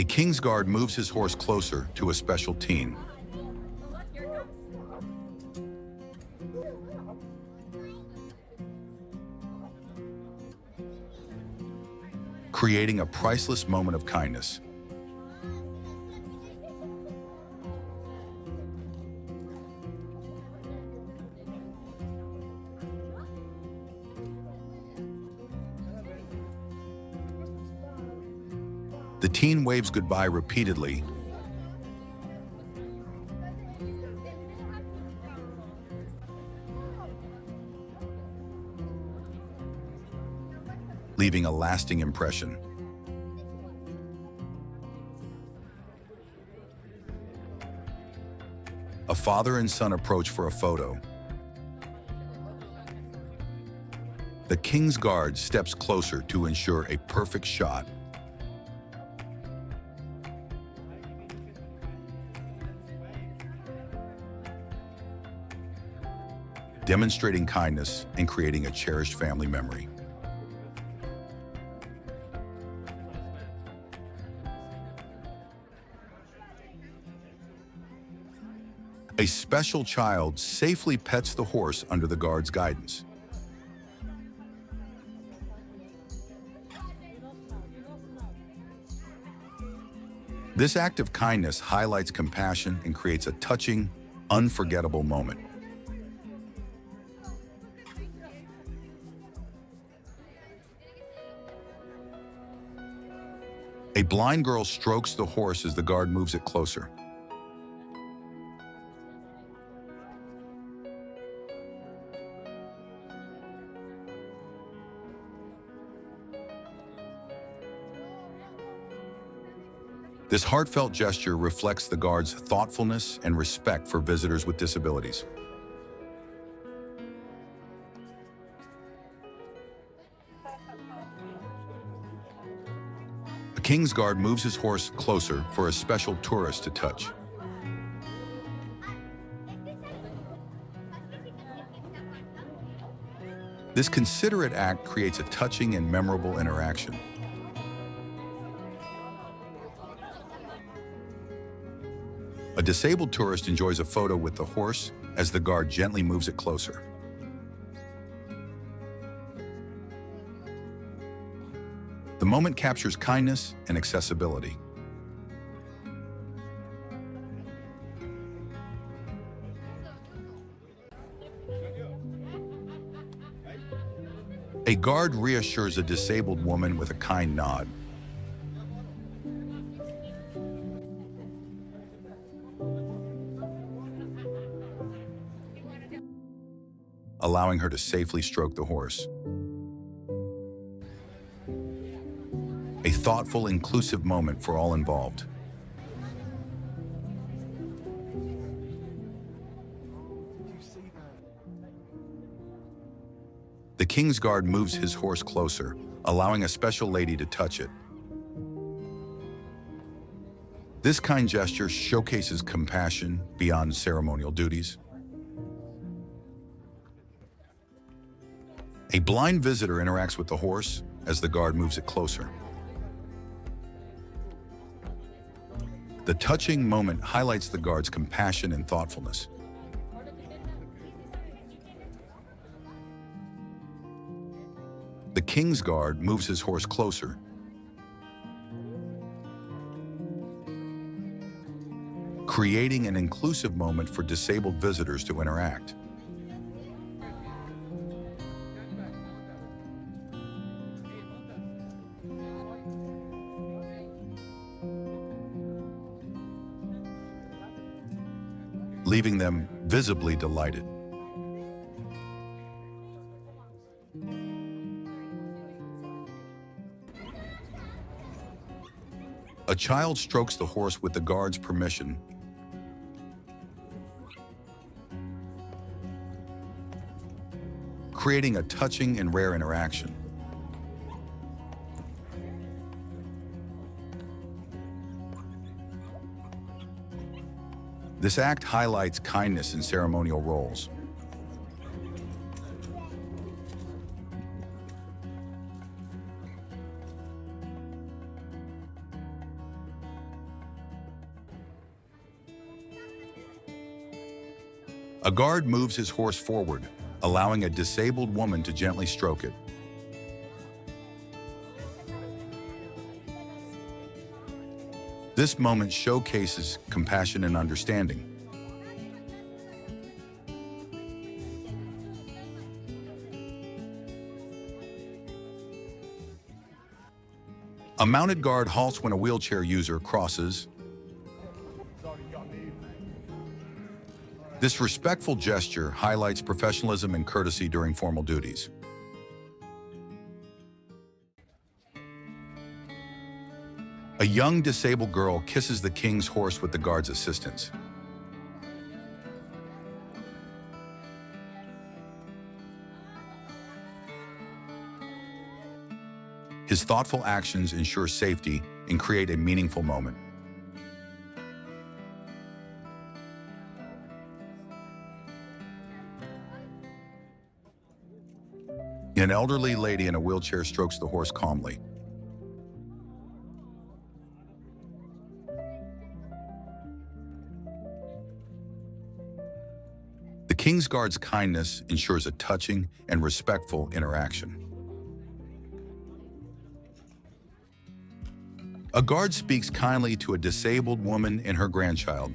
king's guard moves his horse closer to a special teen. Creating a priceless moment of kindness. The teen waves goodbye repeatedly, leaving a lasting impression. A father and son approach for a photo. The king's guard steps closer to ensure a perfect shot. Demonstrating kindness and creating a cherished family memory. A special child safely pets the horse under the guard's guidance. This act of kindness highlights compassion and creates a touching, unforgettable moment. A blind girl strokes the horse as the guard moves it closer. This heartfelt gesture reflects the guard's thoughtfulness and respect for visitors with disabilities. A king's guard moves his horse closer for a special tourist to touch. This considerate act creates a touching and memorable interaction. A disabled tourist enjoys a photo with the horse as the guard gently moves it closer. The moment captures kindness and accessibility. A guard reassures a disabled woman with a kind nod. Allowing her to safely stroke the horse. A thoughtful, inclusive moment for all involved. The king's guard moves his horse closer, allowing a special lady to touch it. This kind gesture showcases compassion beyond ceremonial duties. A blind visitor interacts with the horse as the guard moves it closer. The touching moment highlights the guard's compassion and thoughtfulness. The king's guard moves his horse closer. Creating an inclusive moment for disabled visitors to interact. Leaving them visibly delighted. A child strokes the horse with the guard's permission, creating a touching and rare interaction. This act highlights kindness in ceremonial roles. A guard moves his horse forward, allowing a disabled woman to gently stroke it. This moment showcases compassion and understanding. A mounted guard halts when a wheelchair user crosses. This respectful gesture highlights professionalism and courtesy during formal duties. A young disabled girl kisses the king's horse with the guard's assistance. His thoughtful actions ensure safety and create a meaningful moment. An elderly lady in a wheelchair strokes the horse calmly. The King's Guard's kindness ensures a touching and respectful interaction. A guard speaks kindly to a disabled woman and her grandchild.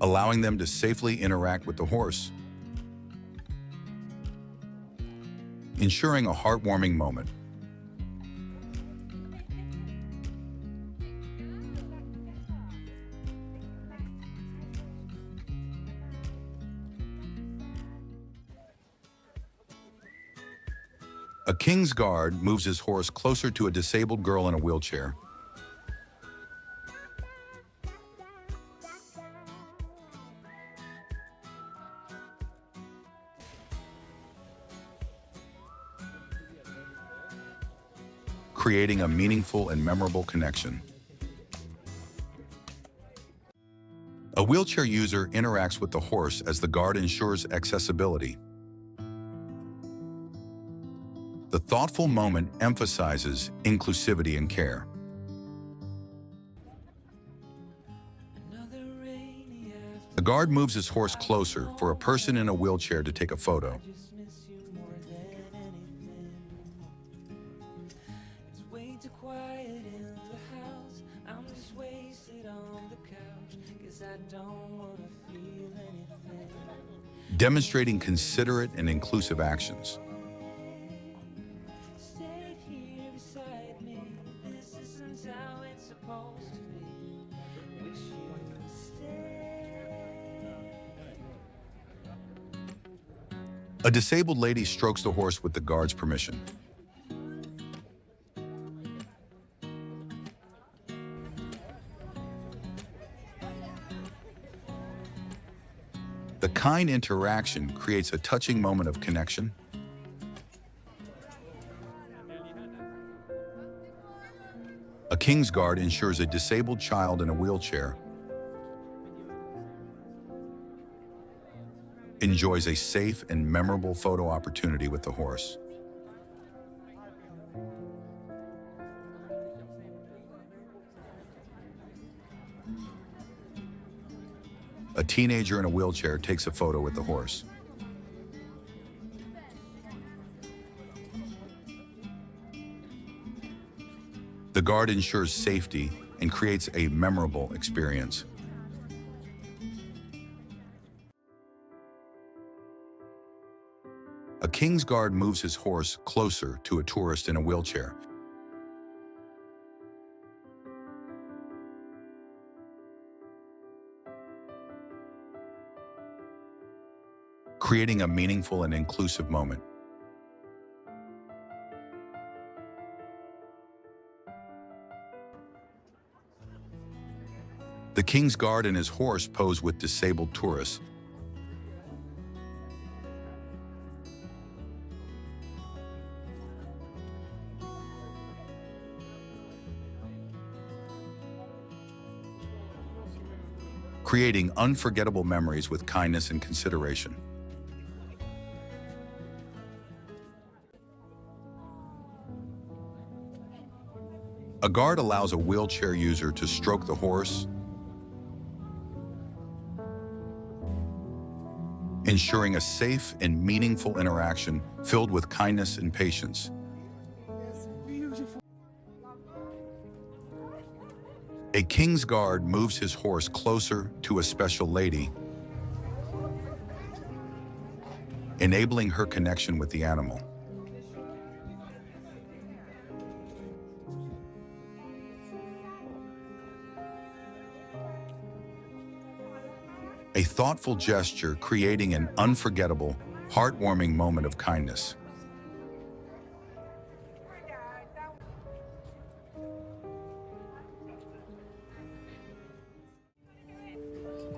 Allowing them to safely interact with the horse, ensuring a heartwarming moment. A King's Guard moves his horse closer to a disabled girl in a wheelchair. Creating a meaningful and memorable connection. A wheelchair user interacts with the horse as the guard ensures accessibility. The thoughtful moment emphasizes inclusivity and care. The guard moves his horse closer for a person in a wheelchair to take a photo. Demonstrating considerate and inclusive actions. A disabled lady strokes the horse with the guard's permission. The kind interaction creates a touching moment of connection. A King's Guard ensures a disabled child in a wheelchair enjoys a safe and memorable photo opportunity with the horse. A teenager in a wheelchair takes a photo with the horse. The guard ensures safety and creates a memorable experience. A King's Guard moves his horse closer to a tourist in a wheelchair. Creating a meaningful and inclusive moment. The King's Guard and his horse pose with disabled tourists. Creating unforgettable memories with kindness and consideration. A guard allows a wheelchair user to stroke the horse, ensuring a safe and meaningful interaction filled with kindness and patience. A king's guard moves his horse closer to a special lady, enabling her connection with the animal. A thoughtful gesture creating an unforgettable, heartwarming moment of kindness.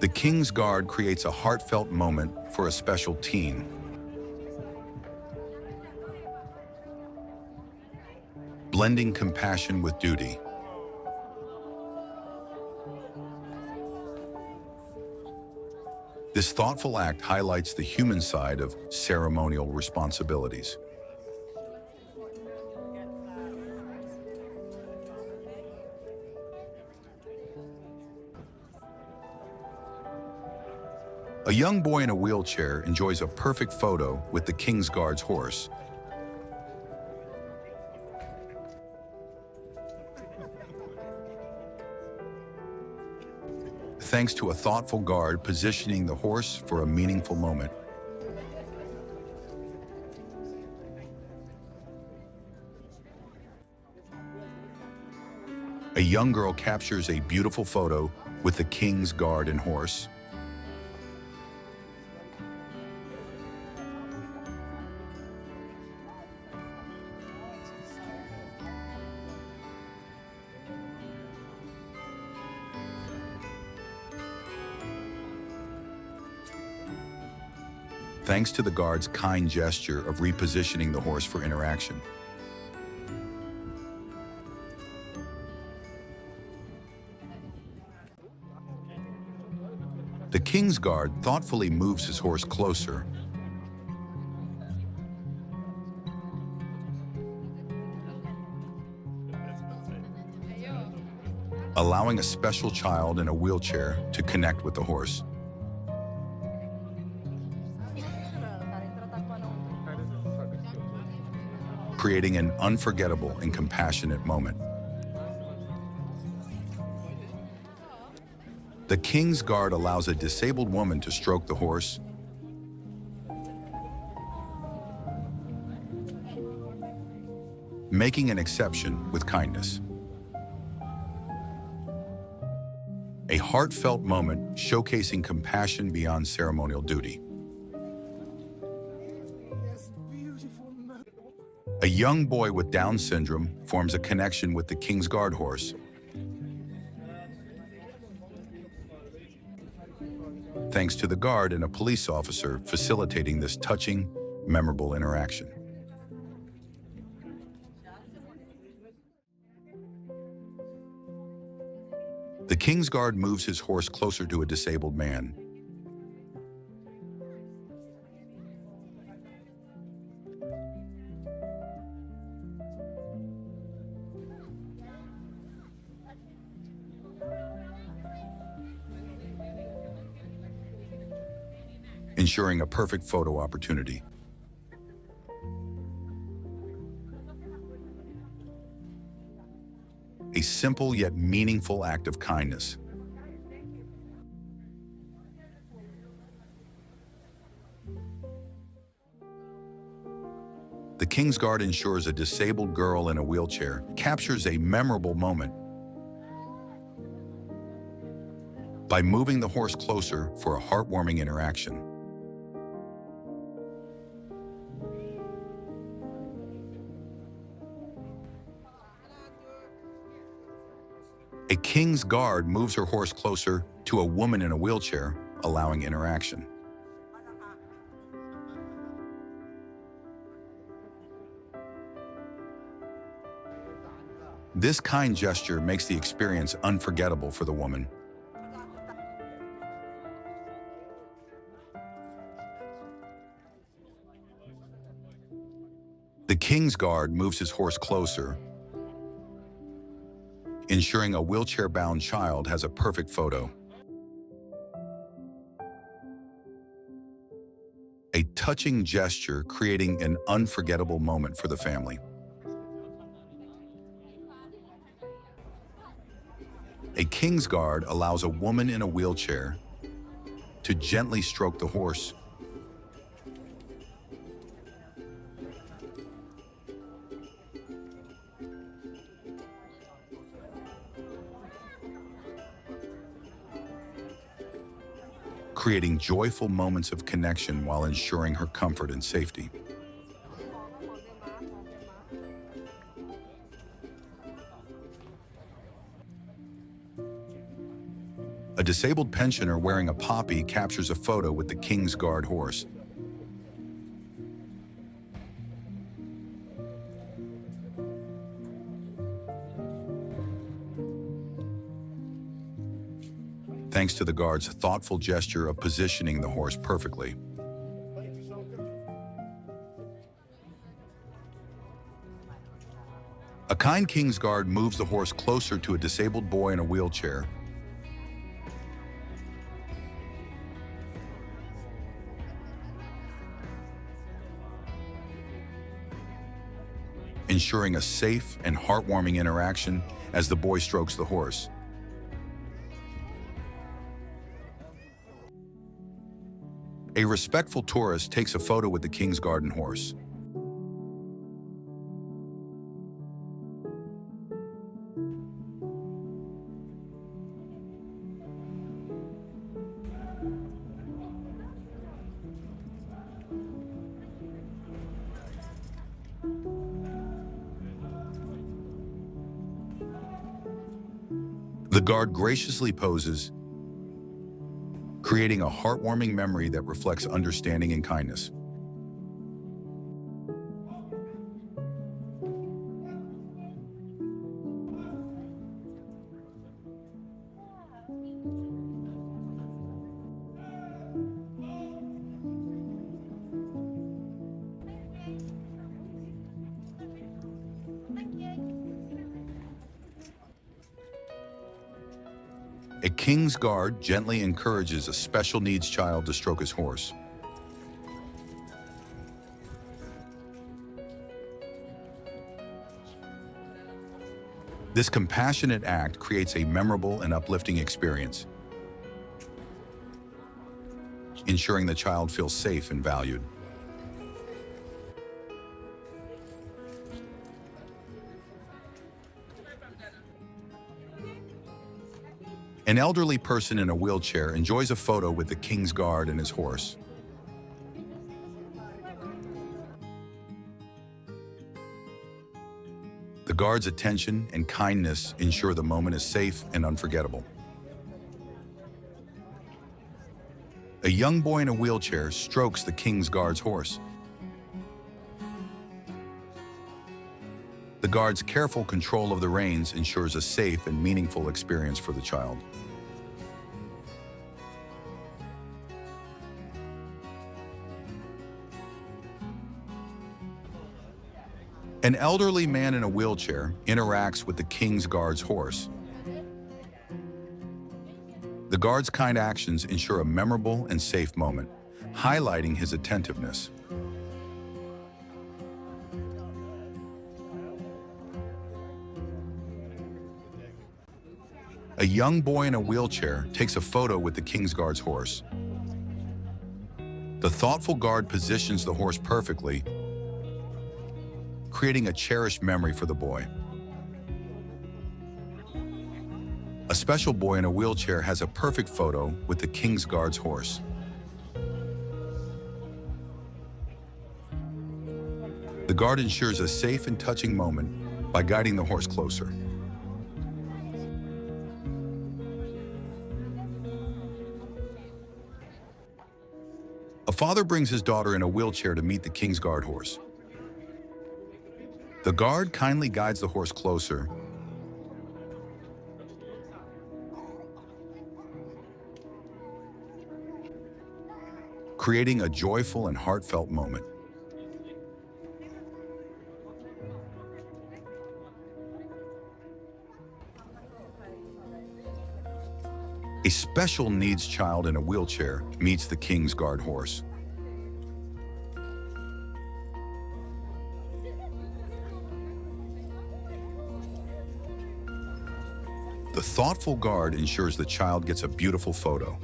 The King's Guard creates a heartfelt moment for a special teen. Blending compassion with duty. This thoughtful act highlights the human side of ceremonial responsibilities. A young boy in a wheelchair enjoys a perfect photo with the King's Guard's horse. Thanks to a thoughtful guard positioning the horse for a meaningful moment. A young girl captures a beautiful photo with the King's Guard and horse. Thanks to the guard's kind gesture of repositioning the horse for interaction. The King's Guard thoughtfully moves his horse closer, allowing a special child in a wheelchair to connect with the horse. Creating an unforgettable and compassionate moment. The King's Guard allows a disabled woman to stroke the horse, making an exception with kindness. A heartfelt moment showcasing compassion beyond ceremonial duty. A young boy with Down syndrome forms a connection with the King's Guard horse. Thanks to the guard and a police officer facilitating this touching, memorable interaction. The King's Guard moves his horse closer to a disabled man. Ensuring a perfect photo opportunity. A simple yet meaningful act of kindness. The King's Guard ensures a disabled girl in a wheelchair captures a memorable moment by moving the horse closer for a heartwarming interaction. A King's Guard moves her horse closer to a woman in a wheelchair, allowing interaction. This kind gesture makes the experience unforgettable for the woman. The King's Guard moves his horse closer, ensuring a wheelchair-bound child has a perfect photo. A touching gesture creating an unforgettable moment for the family. A King's Guard allows a woman in a wheelchair to gently stroke the horse. Creating joyful moments of connection while ensuring her comfort and safety. A disabled pensioner wearing a poppy captures a photo with the King's Guard horse. Thanks to the guard's thoughtful gesture of positioning the horse perfectly. A kind King's Guard moves the horse closer to a disabled boy in a wheelchair. Ensuring a safe and heartwarming interaction as the boy strokes the horse. A respectful tourist takes a photo with the King's Guard horse. The guard graciously poses, creating a heartwarming memory that reflects understanding and kindness. A King's Guard gently encourages a special needs child to stroke his horse. This compassionate act creates a memorable and uplifting experience, ensuring the child feels safe and valued. An elderly person in a wheelchair enjoys a photo with the King's Guard and his horse. The guard's attention and kindness ensure the moment is safe and unforgettable. A young boy in a wheelchair strokes the King's Guard's horse. The guard's careful control of the reins ensures a safe and meaningful experience for the child. An elderly man in a wheelchair interacts with the King's Guard's horse. The guard's kind actions ensure a memorable and safe moment, highlighting his attentiveness. A young boy in a wheelchair takes a photo with the King's Guard's horse. The thoughtful guard positions the horse perfectly, creating a cherished memory for the boy. A special boy in a wheelchair has a perfect photo with the King's Guard's horse. The guard ensures a safe and touching moment by guiding the horse closer. A father brings his daughter in a wheelchair to meet the King's Guard horse. The guard kindly guides the horse closer, creating a joyful and heartfelt moment. A special needs child in a wheelchair meets the King's Guard horse. The thoughtful guard ensures the child gets a beautiful photo.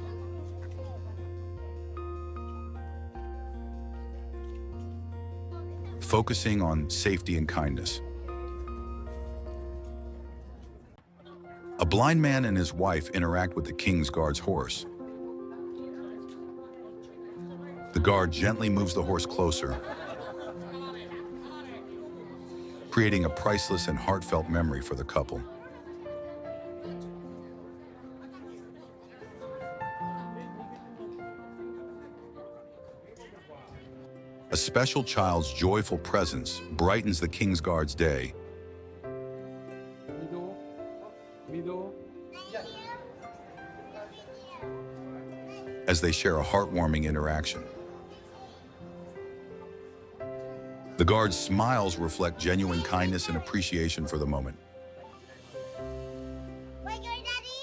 Focusing on safety and kindness. A blind man and his wife interact with the King's Guard's horse. The guard gently moves the horse closer, creating a priceless and heartfelt memory for the couple. A special child's joyful presence brightens the King's Guard's day. As they share a heartwarming interaction. The guard's smiles reflect genuine kindness and appreciation for the moment.